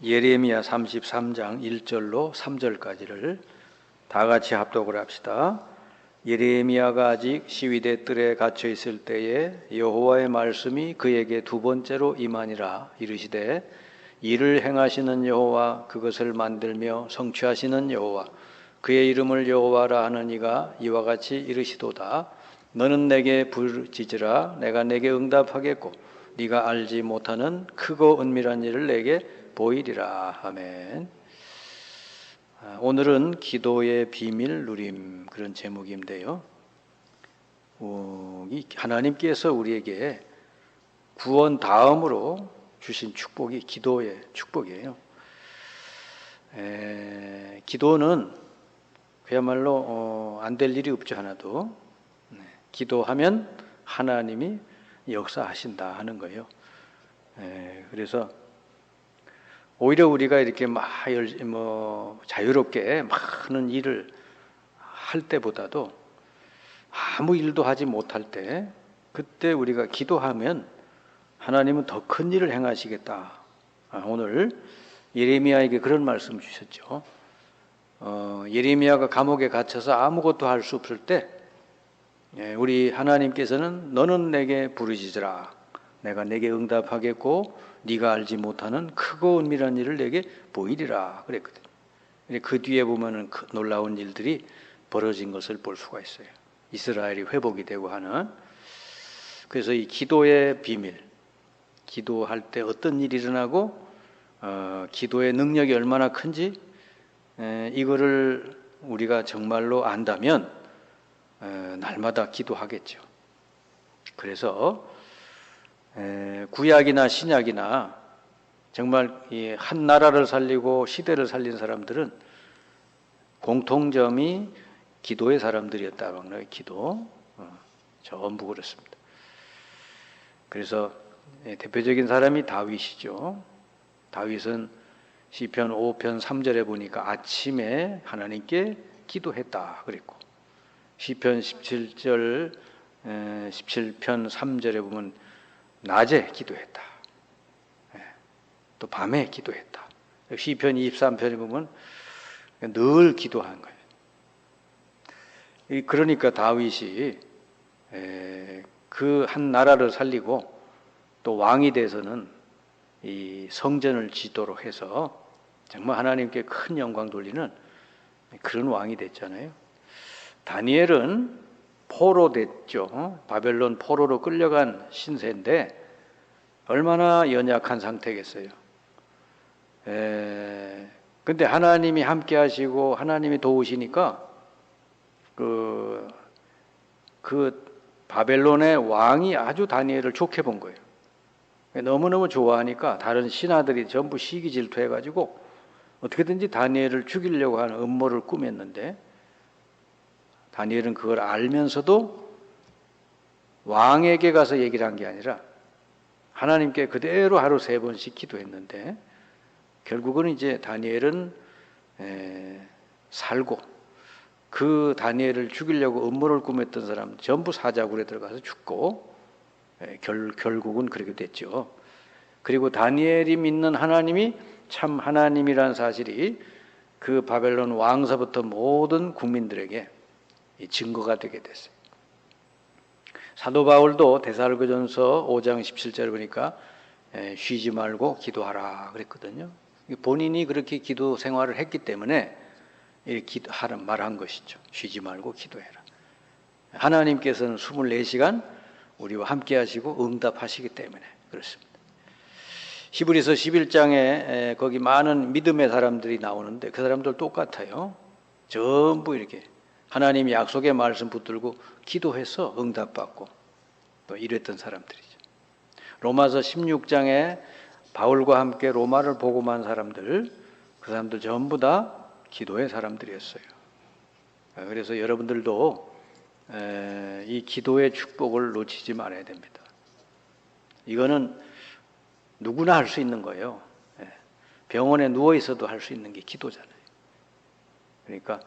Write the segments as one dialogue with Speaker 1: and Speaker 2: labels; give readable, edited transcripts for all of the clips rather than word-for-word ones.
Speaker 1: 예레미야 33장 1절로 3절까지를 다 같이 합독을 합시다. 예레미야가 아직 시위대 뜰에 갇혀 있을 때에 여호와의 말씀이 그에게 두 번째로 임하니라. 이르시되 이를 행하시는 여호와, 그것을 만들며 성취하시는 여호와, 그의 이름을 여호와라 하는 이가 이와 같이 이르시도다. 너는 내게 부르짖으라. 내가 내게 응답하겠고 네가 알지 못하는 크고 은밀한 일을 내게 보이리라. 아멘. 오늘은 기도의 비밀 누림, 그런 제목인데요. 하나님께서 우리에게 구원 다음으로 주신 축복이 기도의 축복이에요. 기도는 그야말로 안 될 일이 없죠, 하나도. 기도하면 하나님이 역사하신다 하는 거예요. 그래서 오히려 우리가 이렇게 자유롭게 많은 일을 할 때보다도 아무 일도 하지 못할 때, 그때 우리가 기도하면 하나님은 더 큰 일을 행하시겠다. 오늘 예레미야에게 그런 말씀 주셨죠. 예레미야가 감옥에 갇혀서 아무것도 할 수 없을 때 우리 하나님께서는 너는 내게 부르짖으라. 내가 내게 응답하겠고 네가 알지 못하는 크고 은밀한 일을 내게 보이리라 그랬거든요. 그 뒤에 보면은 놀라운 일들이 벌어진 것을 볼 수가 있어요. 이스라엘이 회복이 되고 하는. 그래서 이 기도의 비밀, 기도할 때 어떤 일이 일어나고 기도의 능력이 얼마나 큰지, 이거를 우리가 정말로 안다면 날마다 기도하겠죠. 그래서 구약이나 신약이나 정말 이 한 나라를 살리고 시대를 살린 사람들은 공통점이 기도의 사람들이었다는 거예요. 기도. 전부 그렇습니다. 그래서 대표적인 사람이 다윗이죠. 다윗은 시편 5편 3절에 보니까 아침에 하나님께 기도했다 그랬고, 시편 17편 3절에 보면 낮에 기도했다. 또 밤에 기도했다. 시편 23편에 보면 늘 기도한 거예요. 그러니까 다윗이 그 한 나라를 살리고 또 왕이 돼서는 이 성전을 짓도록 해서 정말 하나님께 큰 영광 돌리는 그런 왕이 됐잖아요. 다니엘은 포로됐죠. 바벨론 포로로 끌려간 신세인데 얼마나 연약한 상태겠어요. 근데 하나님이 함께 하시고 하나님이 도우시니까 그 바벨론의 왕이 아주 다니엘을 좋게 본 거예요. 너무너무 좋아하니까 다른 신하들이 전부 시기 질투해가지고 어떻게든지 다니엘을 죽이려고 하는 음모를 꾸몄는데, 다니엘은 그걸 알면서도 왕에게 가서 얘기를 한 게 아니라 하나님께 그대로 하루 3번씩 기도했는데, 결국은 이제 다니엘은 살고 그 다니엘을 죽이려고 음모를 꾸몄던 사람 전부 사자굴에 들어가서 죽고, 결국은 그렇게 됐죠. 그리고 다니엘이 믿는 하나님이 참 하나님이라는 사실이 그 바벨론 왕서부터 모든 국민들에게 증거가 되게 됐어요. 사도 바울도 데살로니가전서 5장 17절을 보니까 쉬지 말고 기도하라 그랬거든요. 본인이 그렇게 기도 생활을 했기 때문에 기도하란 말한 것이죠. 쉬지 말고 기도해라. 하나님께서는 24시간 우리와 함께 하시고 응답하시기 때문에 그렇습니다. 히브리서 11장에 거기 많은 믿음의 사람들이 나오는데 그 사람들 똑같아요. 전부 이렇게 하나님이 약속의 말씀 붙들고 기도해서 응답받고 또 이랬던 사람들이죠. 로마서 16장에 바울과 함께 로마를 복음한 사람들, 그 사람들 전부 다 기도의 사람들이었어요. 그래서 여러분들도 이 기도의 축복을 놓치지 말아야 됩니다. 이거는 누구나 할 수 있는 거예요. 병원에 누워 있어도 할 수 있는 게 기도잖아요. 그러니까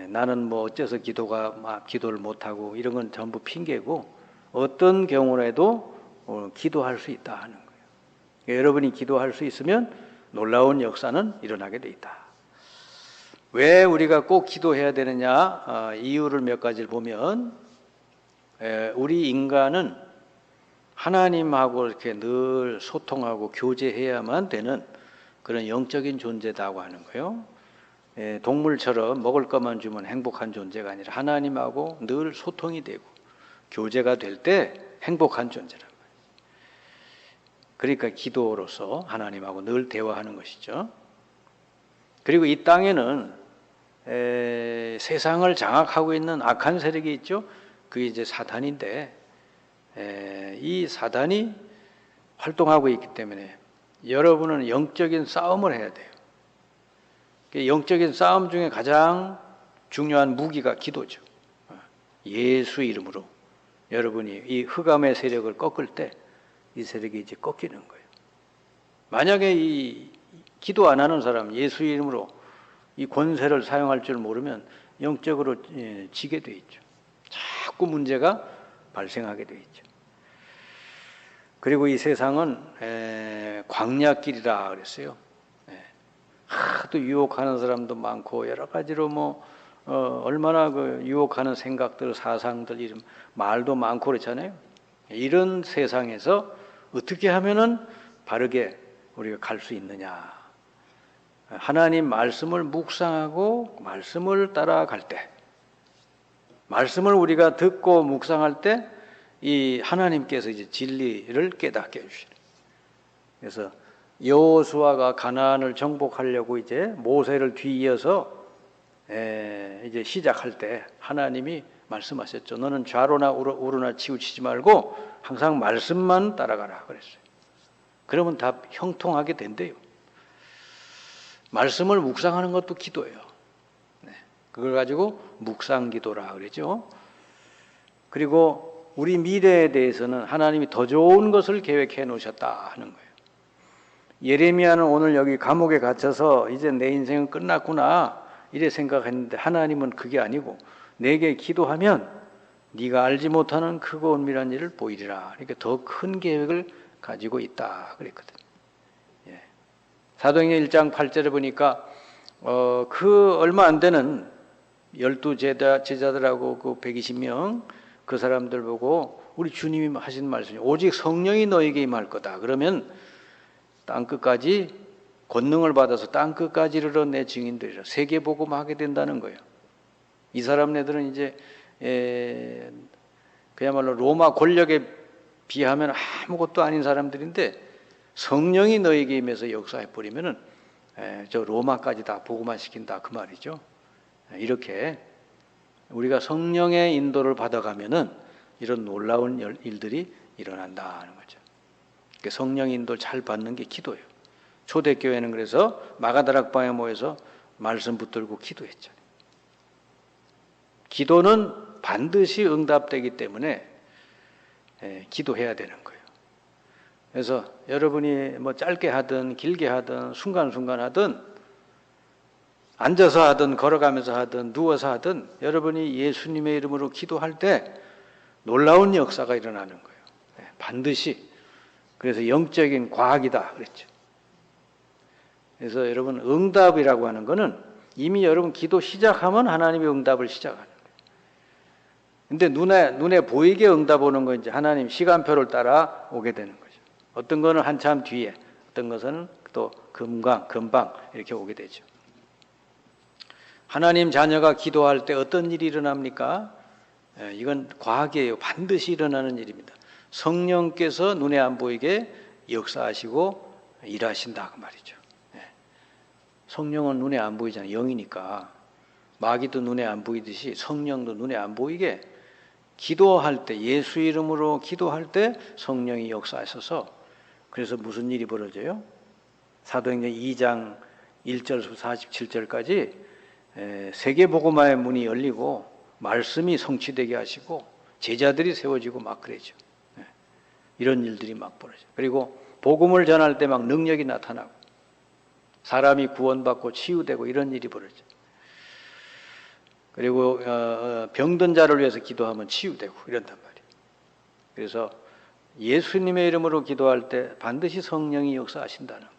Speaker 1: 나는 뭐 어째서 기도를 못하고 이런 건 전부 핑계고, 어떤 경우라도 기도할 수 있다 하는 거예요. 여러분이 기도할 수 있으면 놀라운 역사는 일어나게 돼 있다. 왜 우리가 꼭 기도해야 되느냐? 이유를 몇 가지를 보면 우리 인간은 하나님하고 이렇게 늘 소통하고 교제해야만 되는 그런 영적인 존재다고 하는 거예요. 동물처럼 먹을 것만 주면 행복한 존재가 아니라 하나님하고 늘 소통이 되고 교제가 될 때 행복한 존재란 말이에요. 그러니까 기도로서 하나님하고 늘 대화하는 것이죠. 그리고 이 땅에는 세상을 장악하고 있는 악한 세력이 있죠. 그게 이제 사단인데 이 사단이 활동하고 있기 때문에 여러분은 영적인 싸움을 해야 돼요. 영적인 싸움 중에 가장 중요한 무기가 기도죠. 예수 이름으로 여러분이 이 흑암의 세력을 꺾을 때 이 세력이 이제 꺾이는 거예요. 만약에 이 기도 안 하는 사람, 예수 이름으로 이 권세를 사용할 줄 모르면 영적으로 지게 돼 있죠. 자꾸 문제가 발생하게 돼 있죠. 그리고 이 세상은 광야길이라 그랬어요. 하도 유혹하는 사람도 많고 여러 가지로 얼마나 그 유혹하는 생각들, 사상들, 이런 말도 많고 그렇잖아요. 이런 세상에서 어떻게 하면은 바르게 우리가 갈 수 있느냐? 하나님 말씀을 묵상하고 말씀을 따라갈 때, 말씀을 우리가 듣고 묵상할 때 이 하나님께서 이제 진리를 깨닫게 해주시는. 그래서 여호수아가 가나안을 정복하려고 이제 모세를 뒤이어서 이제 시작할 때 하나님이 말씀하셨죠. 너는 좌로나 우로나 치우치지 말고 항상 말씀만 따라가라 그랬어요. 그러면 다 형통하게 된대요. 말씀을 묵상하는 것도 기도예요. 그걸 가지고 묵상기도라 그러죠. 그리고 우리 미래에 대해서는 하나님이 더 좋은 것을 계획해 놓으셨다 하는 거예요. 예레미야는 오늘 여기 감옥에 갇혀서 이제 내 인생은 끝났구나 이래 생각했는데 하나님은 그게 아니고 내게 기도하면 네가 알지 못하는 크고 은밀한 일을 보이리라. 그러니까 더 큰 계획을 가지고 있다 그랬거든. 사도행전 1장 8절에 보니까 그 얼마 안 되는 12 제자들하고 그 120명 그 사람들 보고 우리 주님이 하신 말씀이 오직 성령이 너에게 임할 거다. 그러면 땅끝까지 권능을 받아서 땅끝까지 이르러 내 증인들이라 세계 복음하게 된다는 거예요. 이 사람네들은 이제 그야말로 로마 권력에 비하면 아무것도 아닌 사람들인데 성령이 너에게 임해서 역사해 버리면은 저 로마까지 다 복음화 시킨다 그 말이죠. 이렇게 우리가 성령의 인도를 받아가면은 이런 놀라운 일들이 일어난다 하는 거죠. 성령 인도 잘 받는 게 기도예요. 초대교회는 그래서 마가다락방에 모여서 말씀 붙들고 기도했죠. 기도는 반드시 응답되기 때문에 기도해야 되는 거예요. 그래서 여러분이 뭐 짧게 하든 길게 하든 순간순간 하든 앉아서 하든 걸어가면서 하든 누워서 하든 여러분이 예수님의 이름으로 기도할 때 놀라운 역사가 일어나는 거예요. 반드시. 그래서 영적인 과학이다 그랬죠. 그래서 여러분 응답이라고 하는 거는 이미 여러분 기도 시작하면 하나님의 응답을 시작하는 거예요. 근데 눈에 보이게 응답 오는 건 이제 하나님 시간표를 따라 오게 되는 거죠. 어떤 거는 한참 뒤에, 어떤 것은 또 금방 이렇게 오게 되죠. 하나님 자녀가 기도할 때 어떤 일이 일어납니까? 이건 과학이에요. 반드시 일어나는 일입니다. 성령께서 눈에 안 보이게 역사하시고 일하신다 그 말이죠. 성령은 눈에 안 보이잖아요. 영이니까. 마귀도 눈에 안 보이듯이 성령도 눈에 안 보이게 기도할 때 예수 이름으로 기도할 때 성령이 역사하셔서 그래서 무슨 일이 벌어져요? 사도행전 2장 1절부터 47절까지 세계복음화의 문이 열리고 말씀이 성취되게 하시고 제자들이 세워지고 막 그러죠. 이런 일들이 막 벌어져요. 그리고 복음을 전할 때 막 능력이 나타나고 사람이 구원받고 치유되고 이런 일이 벌어져요. 그리고 병든 자를 위해서 기도하면 치유되고 이런단 말이에요. 그래서 예수님의 이름으로 기도할 때 반드시 성령이 역사하신다는 것.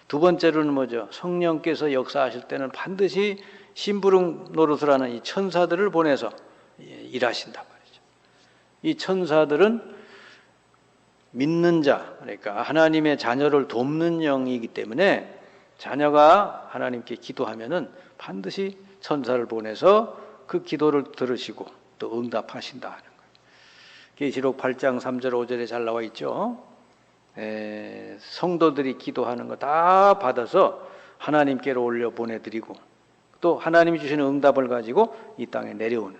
Speaker 1: 두 번째로는 뭐죠? 성령께서 역사하실 때는 반드시 심부름 노릇을 하는 이 천사들을 보내서 일하신단 말이죠. 이 천사들은 믿는 자, 그러니까 하나님의 자녀를 돕는 영이기 때문에 자녀가 하나님께 기도하면은 반드시 천사를 보내서 그 기도를 들으시고 또 응답하신다 하는 거예요. 계시록 8장 3절 5절에 잘 나와 있죠. 성도들이 기도하는 거 다 받아서 하나님께로 올려 보내드리고 또 하나님이 주시는 응답을 가지고 이 땅에 내려오는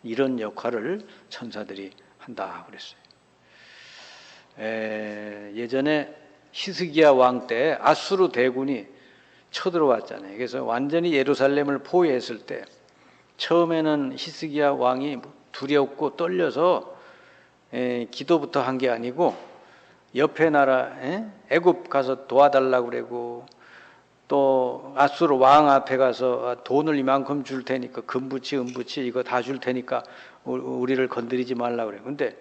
Speaker 1: 이런 역할을 천사들이 한다 그랬어요. 예전에 히스기야 왕 때 아수르 대군이 쳐들어왔잖아요. 그래서 완전히 예루살렘을 포위했을 때 처음에는 히스기야 왕이 두렵고 떨려서 기도부터 한 게 아니고 옆에 나라 애굽 가서 도와달라고 그러고 또 아수르 왕 앞에 가서 돈을 이만큼 줄 테니까 금부치 은부치 이거 다 줄 테니까 우리를 건드리지 말라고 그래요. 근데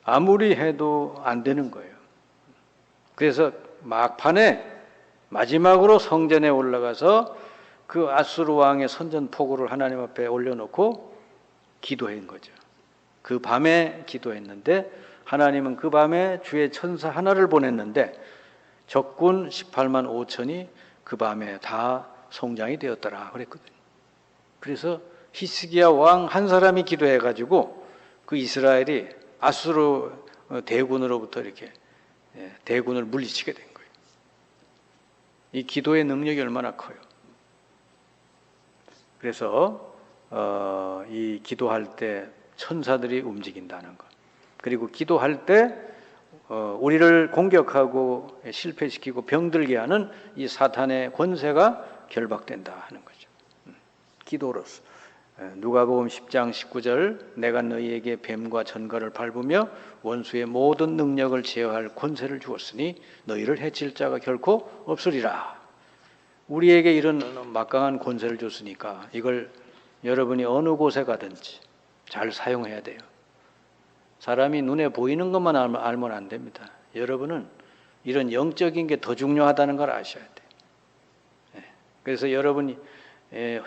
Speaker 1: 아무리 해도 안 되는 거예요. 그래서 막판에 마지막으로 성전에 올라가서 그 아수르 왕의 선전포고를 하나님 앞에 올려놓고 기도한 거죠. 그 밤에 기도했는데 하나님은 그 밤에 주의 천사 하나를 보냈는데 적군 18만 5천이 그 밤에 다 송장이 되었더라 그랬거든요. 그래서 히스기야 왕 한 사람이 기도해가지고 그 이스라엘이 아수르 대군으로부터 이렇게 대군을 물리치게 된 거예요. 이 기도의 능력이 얼마나 커요. 그래서 이 기도할 때 천사들이 움직인다는 것. 그리고 기도할 때 우리를 공격하고 실패시키고 병들게 하는 이 사탄의 권세가 결박된다 하는 거죠. 기도로서. 누가복음 10장 19절 내가 너희에게 뱀과 전갈을 밟으며 원수의 모든 능력을 제어할 권세를 주었으니 너희를 해칠 자가 결코 없으리라. 우리에게 이런 막강한 권세를 줬으니까 이걸 여러분이 어느 곳에 가든지 잘 사용해야 돼요. 사람이 눈에 보이는 것만 알면 안 됩니다. 여러분은 이런 영적인 게 더 중요하다는 걸 아셔야 돼요. 그래서 여러분이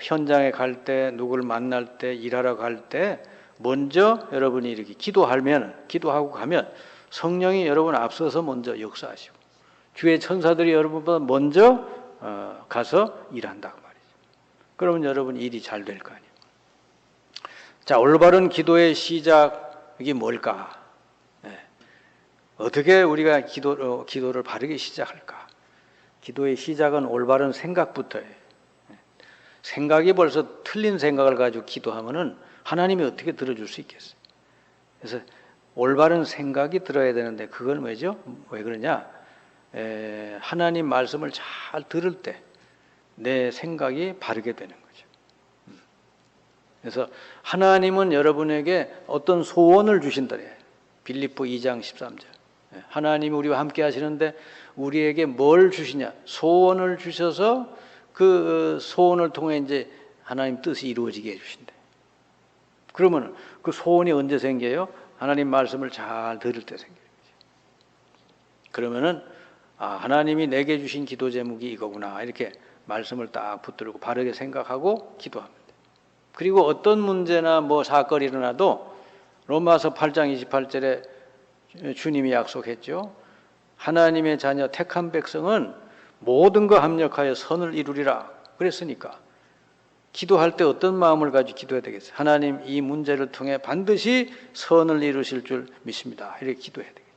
Speaker 1: 현장에 갈 때, 누구를 만날 때, 일하러 갈 때 먼저 여러분이 이렇게 기도하고 가면 성령이 여러분 앞서서 먼저 역사하시고 주의 천사들이 여러분보다 먼저 가서 일한다고 말이죠. 그러면 여러분 일이 잘 될 거 아니에요. 자, 올바른 기도의 시작이 뭘까? 어떻게 우리가 기도를 바르게 시작할까? 기도의 시작은 올바른 생각부터예요. 생각이 벌써 틀린 생각을 가지고 기도하면은 하나님이 어떻게 들어줄 수 있겠어요? 그래서 올바른 생각이 들어야 되는데 그건 왜죠? 왜 그러냐? 하나님 말씀을 잘 들을 때 내 생각이 바르게 되는 거죠. 그래서 하나님은 여러분에게 어떤 소원을 주신다래요. 빌립보 2장 13절. 하나님이 우리와 함께 하시는데 우리에게 뭘 주시냐? 소원을 주셔서 그 소원을 통해 이제 하나님 뜻이 이루어지게 해주신대. 그러면 그 소원이 언제 생겨요? 하나님 말씀을 잘 들을 때 생겨요. 그러면은 하나님이 내게 주신 기도 제목이 이거구나 이렇게 말씀을 딱 붙들고 바르게 생각하고 기도합니다. 그리고 어떤 문제나 뭐 사건이 일어나도 로마서 8장 28절에 주님이 약속했죠. 하나님의 자녀 택한 백성은 모든 거 합력하여 선을 이루리라 그랬으니까 기도할 때 어떤 마음을 가지고 기도해야 되겠어요? 하나님 이 문제를 통해 반드시 선을 이루실 줄 믿습니다. 이렇게 기도해야 되겠죠.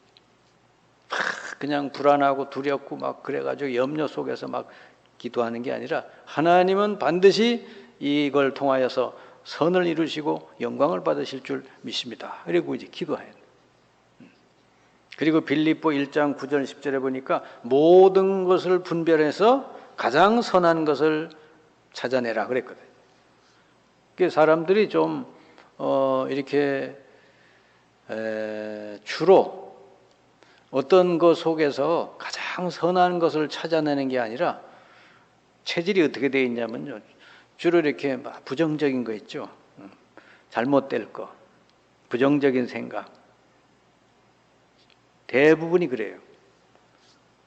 Speaker 1: 그냥 불안하고 두렵고 막 그래가지고 염려 속에서 막 기도하는 게 아니라 하나님은 반드시 이걸 통하여서 선을 이루시고 영광을 받으실 줄 믿습니다. 그리고 이제 기도해야 돼요. 그리고 빌립보 1장 9절 10절에 보니까 모든 것을 분별해서 가장 선한 것을 찾아내라 그랬거든요. 그 사람들이 좀 이렇게 주로 어떤 것 속에서 가장 선한 것을 찾아내는 게 아니라 체질이 어떻게 되어 있냐면요. 주로 이렇게 부정적인 거 있죠. 잘못될 거, 부정적인 생각. 대부분이 그래요.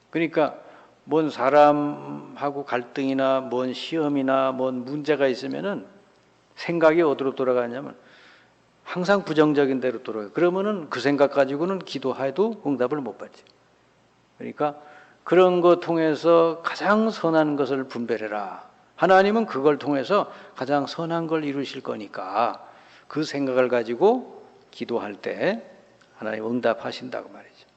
Speaker 1: 그러니까 뭔 사람하고 갈등이나 뭔 시험이나 뭔 문제가 있으면은 생각이 어디로 돌아가냐면 항상 부정적인 대로 돌아가요. 그러면은 그 생각 가지고는 기도해도 응답을 못 받지. 그러니까 그런 거 통해서 가장 선한 것을 분별해라. 하나님은 그걸 통해서 가장 선한 걸 이루실 거니까 그 생각을 가지고 기도할 때 하나님 응답하신다고 말이죠.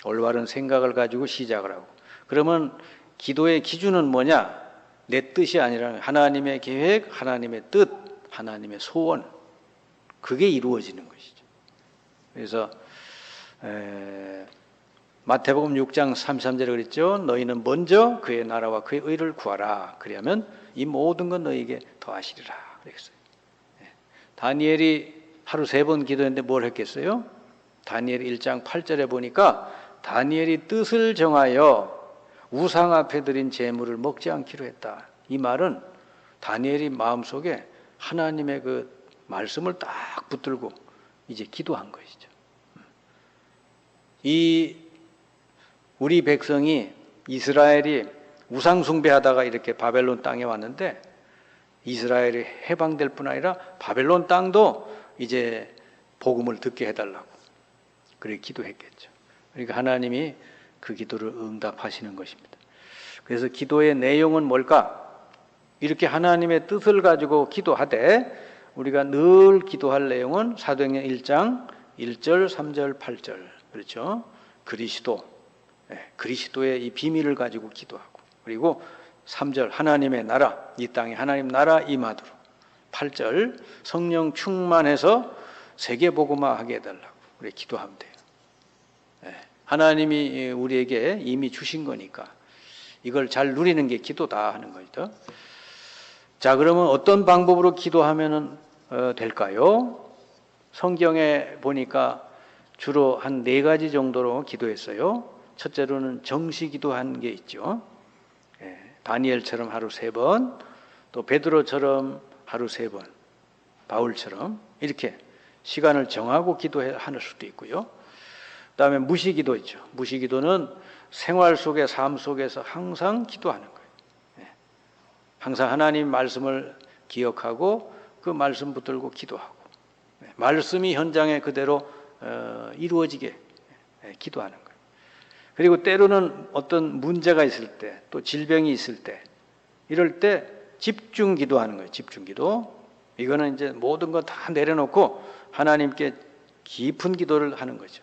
Speaker 1: 올바른 생각을 가지고 시작을 하고. 그러면 기도의 기준은 뭐냐? 내 뜻이 아니라 하나님의 계획, 하나님의 뜻, 하나님의 소원. 그게 이루어지는 것이죠. 그래서 마태복음 6장 33절에 그랬죠. 너희는 먼저 그의 나라와 그의 의를 구하라. 그러면 이 모든 건 너희에게 더하시리라. 그랬어요. 다니엘이 하루 3번 기도했는데 뭘 했겠어요? 다니엘 1장 8절에 보니까 다니엘이 뜻을 정하여 우상 앞에 드린 제물을 먹지 않기로 했다. 이 말은 다니엘이 마음속에 하나님의 그 말씀을 딱 붙들고 이제 기도한 것이죠. 우리 백성이 이스라엘이 우상 숭배하다가 이렇게 바벨론 땅에 왔는데 이스라엘이 해방될 뿐 아니라 바벨론 땅도 이제 복음을 듣게 해달라고 그렇게 기도했겠죠. 그러니까 하나님이 그 기도를 응답하시는 것입니다. 그래서 기도의 내용은 뭘까? 이렇게 하나님의 뜻을 가지고 기도하되 우리가 늘 기도할 내용은 사도행전 1장 1절, 3절, 8절 그렇죠? 그리스도의 이 비밀을 가지고 기도하고 그리고 3절 하나님의 나라 이 땅에 하나님 나라 임하도록 8절 성령 충만해서 세계복음화하게 해달라고 그래 기도하면 돼요. 하나님이 우리에게 이미 주신 거니까 이걸 잘 누리는 게 기도다 하는 거죠. 자, 그러면 어떤 방법으로 기도하면 될까요? 성경에 보니까 주로 한 4가지 정도로 기도했어요. 첫째로는 정시 기도한 게 있죠. 다니엘처럼 하루 3번, 또 베드로처럼 하루 3번, 바울처럼 이렇게 시간을 정하고 기도하는 수도 있고요. 그다음에 무시기도 있죠. 무시기도는 생활 속의 삶 속에서 항상 기도하는 거예요. 항상 하나님 말씀을 기억하고 그 말씀 붙들고 기도하고 말씀이 현장에 그대로 이루어지게 기도하는 거예요. 그리고 때로는 어떤 문제가 있을 때, 또 질병이 있을 때, 이럴 때 집중 기도하는 거예요. 집중 기도. 이거는 이제 모든 거 다 내려놓고 하나님께 깊은 기도를 하는 거죠.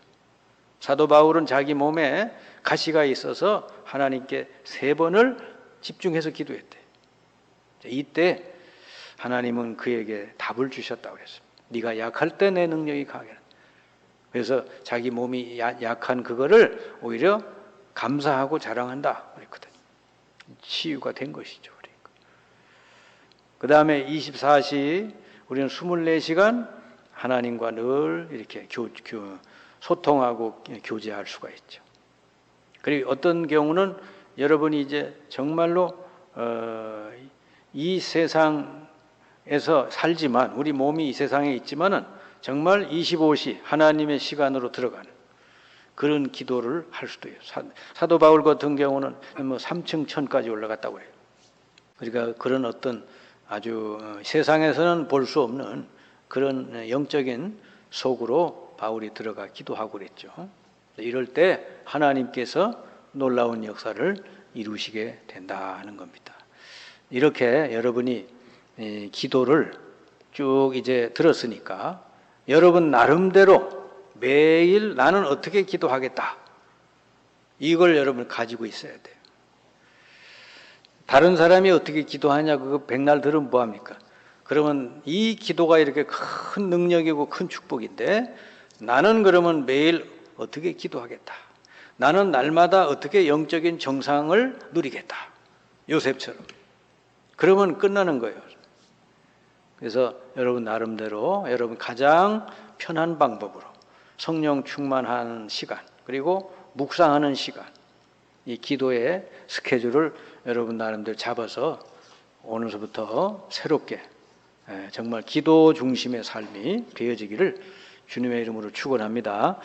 Speaker 1: 사도 바울은 자기 몸에 가시가 있어서 하나님께 3번을 집중해서 기도했대요. 이때 하나님은 그에게 답을 주셨다고 그랬습니다. 네가 약할 때 내 능력이 강해. 그래서 자기 몸이 약한 그거를 오히려 감사하고 자랑한다 그랬거든요. 치유가 된 것이죠. 그러니까. 그 다음에 24시 우리는 24시간 하나님과 늘 이렇게 소통하고 교제할 수가 있죠. 그리고 어떤 경우는 여러분이 이제 정말로 이 세상에서 살지만 우리 몸이 이 세상에 있지만은 정말 25시 하나님의 시간으로 들어가는 그런 기도를 할 수도 있어요. 사도 바울 같은 경우는 뭐 3층 천까지 올라갔다고 해요. 그러니까 그런 어떤 아주 세상에서는 볼 수 없는 그런 영적인 속으로 바울이 들어가 기도하고 그랬죠. 이럴 때 하나님께서 놀라운 역사를 이루시게 된다 하는 겁니다. 이렇게 여러분이 기도를 쭉 이제 들었으니까 여러분 나름대로 매일 나는 어떻게 기도하겠다. 이걸 여러분 가지고 있어야 돼요. 다른 사람이 어떻게 기도하냐 그거 백날 들으면 뭐합니까? 그러면 이 기도가 이렇게 큰 능력이고 큰 축복인데 나는 그러면 매일 어떻게 기도하겠다. 나는 날마다 어떻게 영적인 정상을 누리겠다. 요셉처럼. 그러면 끝나는 거예요. 그래서 여러분 나름대로 여러분 가장 편한 방법으로 성령 충만하는 시간 그리고 묵상하는 시간 이 기도의 스케줄을 여러분 나름대로 잡아서 오늘부터 새롭게 정말 기도 중심의 삶이 되어지기를 주님의 이름으로 축원합니다.